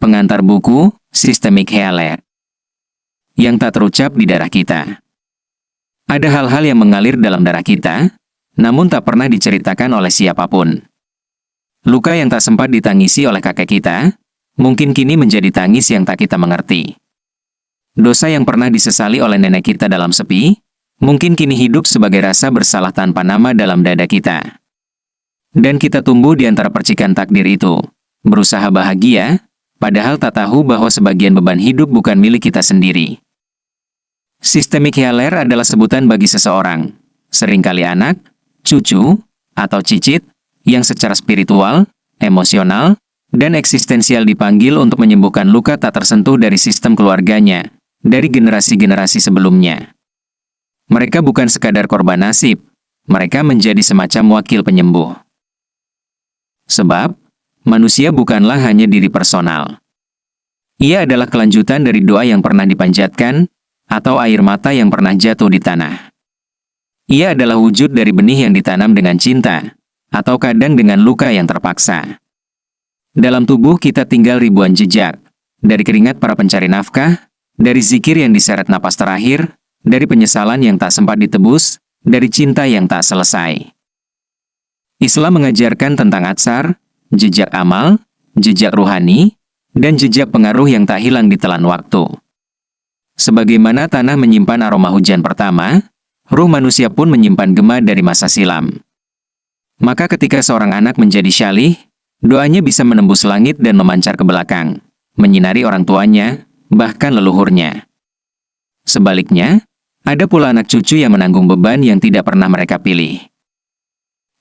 Pengantar buku, Systemic Healer. Yang tak terucap di darah kita. Ada hal-hal yang mengalir dalam darah kita, namun tak pernah diceritakan oleh siapapun. Luka yang tak sempat ditangisi oleh kakek kita, mungkin kini menjadi tangis yang tak kita mengerti. Dosa yang pernah disesali oleh nenek kita dalam sepi, mungkin kini hidup sebagai rasa bersalah tanpa nama dalam dada kita. Dan kita tumbuh di antara percikan takdir itu, berusaha bahagia, padahal tak tahu bahwa sebagian beban hidup bukan milik kita sendiri. Systemic Healer adalah sebutan bagi seseorang, seringkali anak, cucu, atau cicit, yang secara spiritual, emosional, dan eksistensial dipanggil untuk menyembuhkan luka tak tersentuh dari sistem keluarganya, dari generasi-generasi sebelumnya. Mereka bukan sekadar korban nasib, mereka menjadi semacam wakil penyembuh. Sebab, manusia bukanlah hanya diri personal. Ia adalah kelanjutan dari doa yang pernah dipanjatkan, atau air mata yang pernah jatuh di tanah. Ia adalah wujud dari benih yang ditanam dengan cinta, atau kadang dengan luka yang terpaksa. Dalam tubuh kita tinggal ribuan jejak, dari keringat para pencari nafkah, dari zikir yang diseret napas terakhir, dari penyesalan yang tak sempat ditebus, dari cinta yang tak selesai. Islam mengajarkan tentang atsar, jejak amal, jejak ruhani, dan jejak pengaruh yang tak hilang di telan waktu. Sebagaimana tanah menyimpan aroma hujan pertama, ruh manusia pun menyimpan gema dari masa silam. Maka ketika seorang anak menjadi syalih, doanya bisa menembus langit dan memancar ke belakang, menyinari orang tuanya, bahkan leluhurnya. Sebaliknya, ada pula anak cucu yang menanggung beban yang tidak pernah mereka pilih.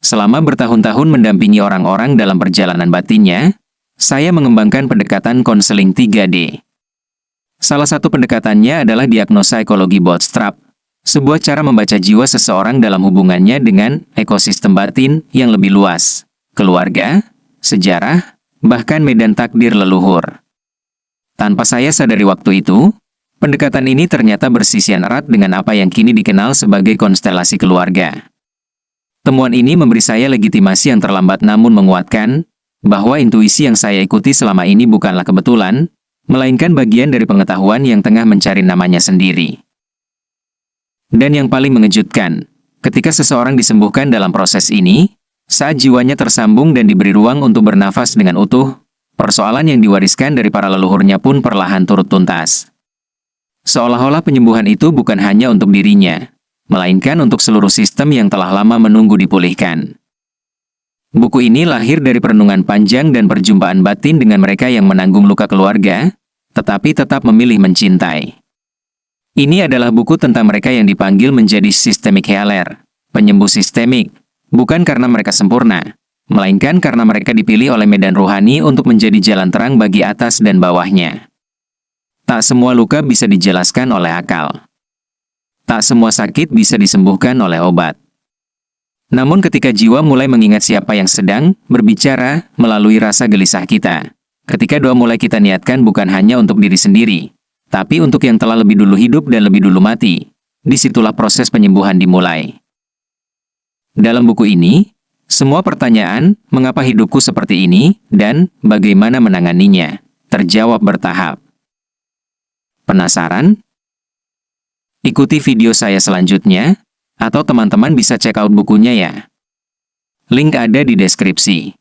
Selama bertahun-tahun mendampingi orang-orang dalam perjalanan batinnya, saya mengembangkan pendekatan konseling 3D. Salah satu pendekatannya adalah diagnosa ekologi bootstrap, sebuah cara membaca jiwa seseorang dalam hubungannya dengan ekosistem batin yang lebih luas, keluarga, sejarah, bahkan medan takdir leluhur. Tanpa saya sadari waktu itu, pendekatan ini ternyata bersisian erat dengan apa yang kini dikenal sebagai konstelasi keluarga. Temuan ini memberi saya legitimasi yang terlambat namun menguatkan, bahwa intuisi yang saya ikuti selama ini bukanlah kebetulan, melainkan bagian dari pengetahuan yang tengah mencari namanya sendiri. Dan yang paling mengejutkan, ketika seseorang disembuhkan dalam proses ini, saat jiwanya tersambung dan diberi ruang untuk bernafas dengan utuh, persoalan yang diwariskan dari para leluhurnya pun perlahan turut tuntas. Seolah-olah penyembuhan itu bukan hanya untuk dirinya, melainkan untuk seluruh sistem yang telah lama menunggu dipulihkan. Buku ini lahir dari perenungan panjang dan perjumpaan batin dengan mereka yang menanggung luka keluarga, tetapi tetap memilih mencintai. Ini adalah buku tentang mereka yang dipanggil menjadi systemic healer, penyembuh sistemik, bukan karena mereka sempurna, melainkan karena mereka dipilih oleh medan rohani untuk menjadi jalan terang bagi atas dan bawahnya. Tak semua luka bisa dijelaskan oleh akal. Tak semua sakit bisa disembuhkan oleh obat. Namun ketika jiwa mulai mengingat siapa yang sedang berbicara melalui rasa gelisah kita, ketika doa mulai kita niatkan bukan hanya untuk diri sendiri, tapi untuk yang telah lebih dulu hidup dan lebih dulu mati, disitulah proses penyembuhan dimulai. Dalam buku ini, semua pertanyaan, mengapa hidupku seperti ini, dan bagaimana menanganinya, terjawab bertahap. Penasaran? Ikuti video saya selanjutnya, atau teman-teman bisa check out bukunya ya. Link ada di deskripsi.